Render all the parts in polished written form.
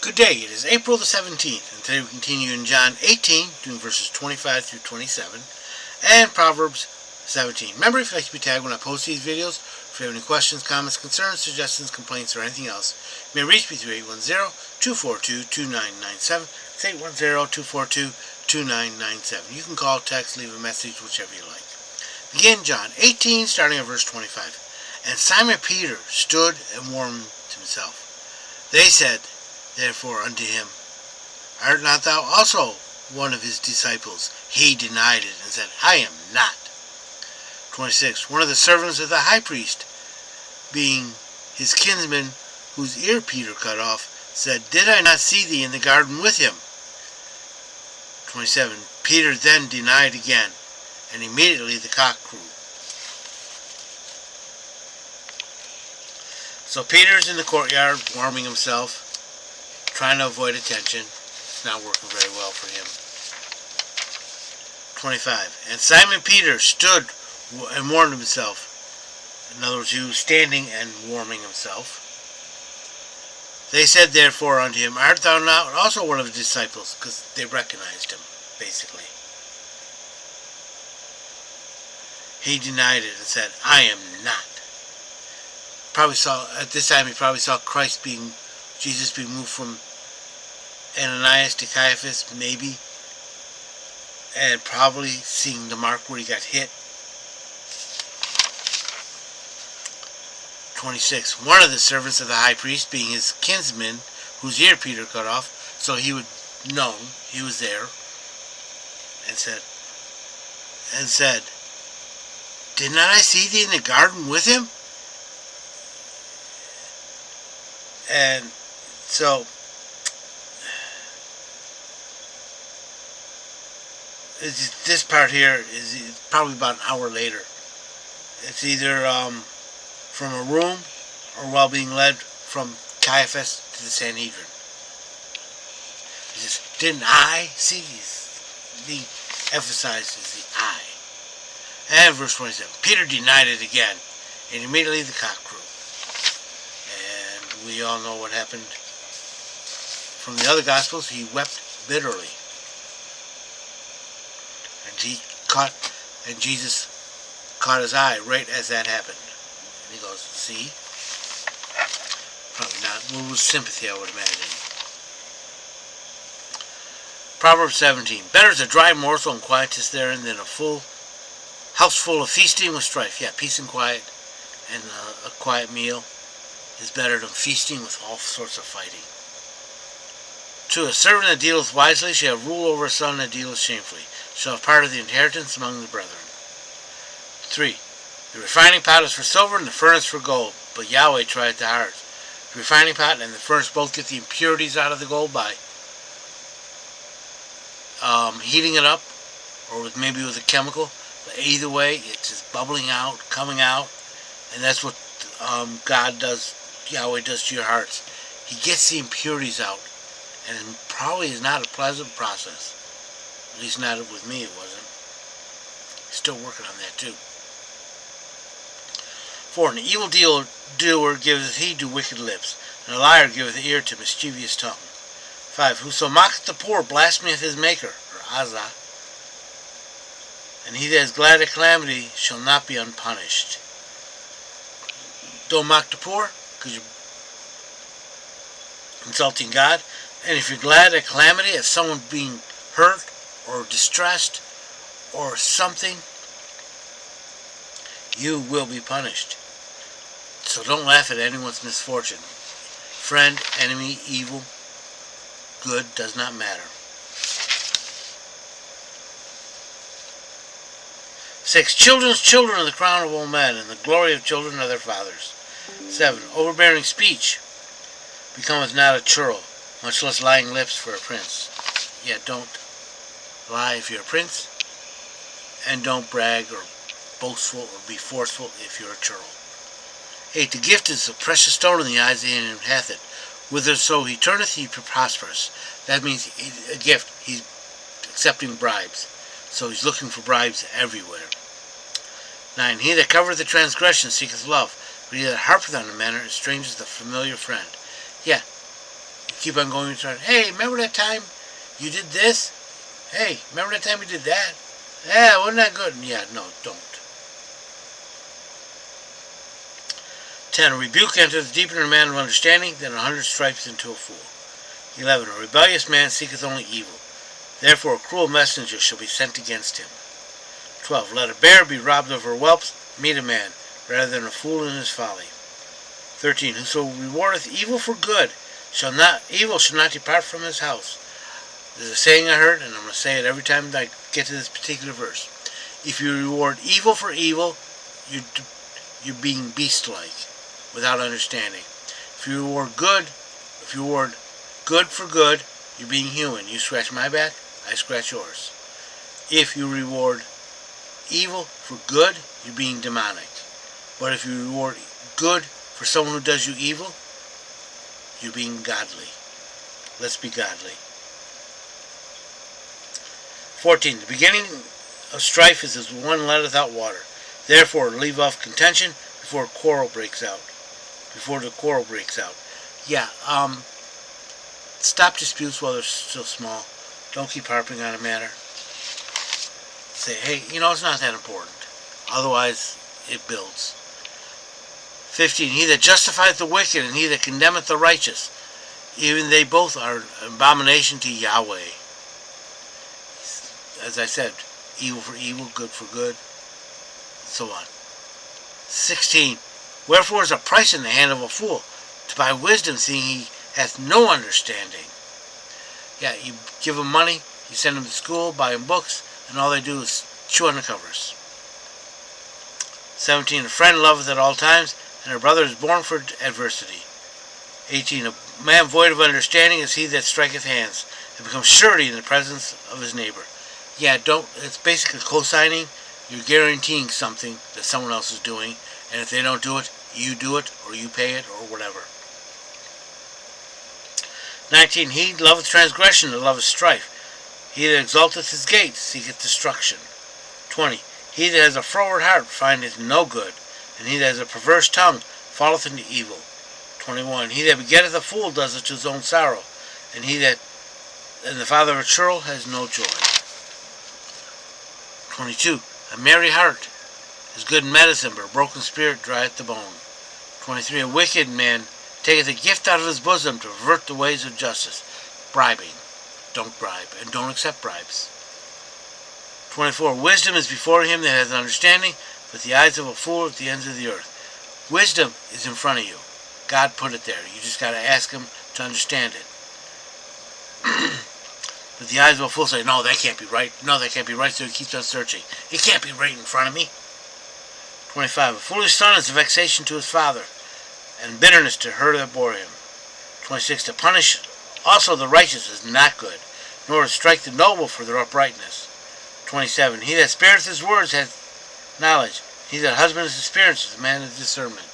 Good day, it is April the 17th, and today we continue in John 18, doing verses 25 through 27, and Proverbs 17. Remember, if you'd like to be tagged when I post these videos, if you have any questions, comments, concerns, suggestions, complaints, or anything else, you may reach me through 810-242-2997. It's 810-242-2997. You can call, text, leave a message, whichever you like. Begin John 18, starting at verse 25. And Simon Peter stood and warmed himself. They said, therefore, unto him, art not thou also one of his disciples? He denied it and said, I am not. 26. One of the servants of the high priest, being his kinsman, whose ear Peter cut off, said, Did I not see thee in the garden with him? 27. Peter then denied again, and immediately the cock crew. So Peter's in the courtyard warming himself, trying to avoid attention. It's not working very well for him. 25. And Simon Peter stood and warmed himself. In other words, he was standing and warming himself. They said therefore unto him, Art thou not also one of the disciples? Because they recognized him, basically. He denied it and said, I am not. At this time he probably saw Jesus being moved from Ananias to Caiaphas, maybe, and probably seeing the mark where he got hit. 26. One of the servants of the high priest, being his kinsman, whose ear Peter cut off, so he would know he was there, and said, Did not I see thee in the garden with him? And so this part here is probably about an hour later. It's either from a room or while being led from Caiaphas to the Sanhedrin. He says, Didn't I see? The emphasized is the I. And verse 27. Peter denied it again, and immediately the cock crew. And we all know what happened from the other Gospels. He wept bitterly. And Jesus caught his eye right as that happened. And he goes, see? Probably not. Well, with sympathy, I would imagine. Proverbs 17. Better is a dry morsel and quietus therein than a full house full of feasting with strife. Yeah, peace and quiet and a quiet meal is better than feasting with all sorts of fighting. 2. A servant that dealeth wisely shall have rule over a son that dealeth shamefully, shall have part of the inheritance among the brethren. 3. The refining pot is for silver and the furnace for gold, but Yahweh trieth the hearts. The refining pot and the furnace both get the impurities out of the gold by heating it up, or maybe with a chemical. But either way, it's just bubbling out, coming out, and that's what God does, Yahweh does to your hearts. He gets the impurities out, and it probably is not a pleasant process. At least not with me, it wasn't. Still working on that too. 4. An evil doer giveth heed to wicked lips, and a liar giveth ear to mischievous tongue. 5. Whoso mocketh the poor blasphemeth his maker, or Azah, and he that is glad at calamity shall not be unpunished. Don't mock the poor, because you're insulting God. And if you're glad at calamity, at someone being hurt or distressed or something, you will be punished. So don't laugh at anyone's misfortune. Friend, enemy, evil, good, does not matter. 6. Children's children are the crown of all men, and the glory of children are their fathers. 7. Overbearing speech becometh not a churl, much less lying lips for a prince. Yeah, don't lie if you're a prince, and don't brag or boastful or be forceful if you're a churl. 8. The gift is a precious stone in the eyes of him who hath it. Whitherso he turneth, he prosperous. That means a gift. He's accepting bribes. So he's looking for bribes everywhere. 9. He that covereth the transgression seeketh love, but he that harpeth on the matter estranges the familiar friend. Yeah, keep on going and start, hey, remember that time you did this? Hey, remember that time you did that? Yeah, wasn't that good? Yeah, no, don't. 10. A rebuke enters deeper in a man of understanding than 100 stripes into a fool. 11. A rebellious man seeketh only evil. Therefore a cruel messenger shall be sent against him. 12. Let a bear be robbed of her whelps, meet a man, rather than a fool in his folly. 13. Whoso rewardeth evil for good, evil shall not depart from his house. There's a saying I heard, and I'm going to say it every time I get to this particular verse. If you reward evil for evil, you're being beast-like, without understanding. If you reward good for good, you're being human. You scratch my back, I scratch yours. If you reward evil for good, you're being demonic. But if you reward good for someone who does you evil, you're being godly. Let's be godly. 14. The beginning of strife is as one letteth out water. Therefore leave off contention before the quarrel breaks out. Yeah, stop disputes while they're still small. Don't keep harping on a matter. Say, hey, it's not that important. Otherwise, it builds. 15. He that justifieth the wicked and he that condemneth the righteous, even they both are an abomination to Yahweh. As I said, evil for evil, good for good, and so on. 16. Wherefore is a price in the hand of a fool, to buy wisdom, seeing he hath no understanding. Yeah, you give him money, you send him to school, buy him books, and all they do is chew on the covers. 17. A friend loveth at all times, and a brother is born for adversity. 18. A man void of understanding is he that striketh hands, and becomes surety in the presence of his neighbor. Yeah, it's basically co-signing. You're guaranteeing something that someone else is doing, and if they don't do it, or you pay it, or whatever. 19. He loveth transgression and loveth strife. He that exalteth his gate seeketh destruction. 20. He that has a froward heart findeth no good, and he that has a perverse tongue falleth into evil. 21. He that begetteth a fool does it to his own sorrow, and the father of a churl has no joy. 22. A merry heart is good medicine, but a broken spirit drieth the bone. 23. A wicked man taketh a gift out of his bosom to pervert the ways of justice. Bribing. Don't bribe, and don't accept bribes. 24. Wisdom is before him that hath understanding, but the eyes of a fool are at the ends of the earth. Wisdom is in front of you. God put it there. You just got to ask him to understand it. But the eyes of a fool say, no, that can't be right. No, that can't be right, so he keeps on searching. It can't be right in front of me. 25. A foolish son is a vexation to his father, and bitterness to her that bore him. 26. To punish also the righteous is not good, nor to strike the noble for their uprightness. 27. He that spareth his words hath knowledge. He that husbandeth his spirits is a man of discernment.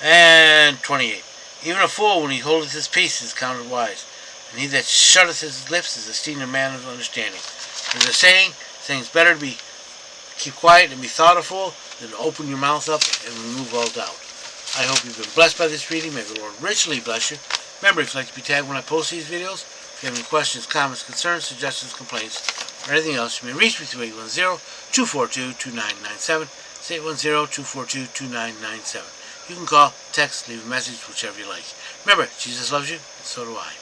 And 28. Even a fool, when he holdeth his peace, is counted wise, and he that shutteth his lips is esteemed a man of understanding. There's a saying it's better to keep quiet and be thought a fool than to open your mouth up and remove all doubt. I hope you've been blessed by this reading. May the Lord richly bless you. Remember, if you'd like to be tagged when I post these videos, if you have any questions, comments, concerns, suggestions, complaints, or anything else, you may reach me through 810-242-2997. It's 810-242-2997. You can call, text, leave a message, whichever you like. Remember, Jesus loves you, and so do I.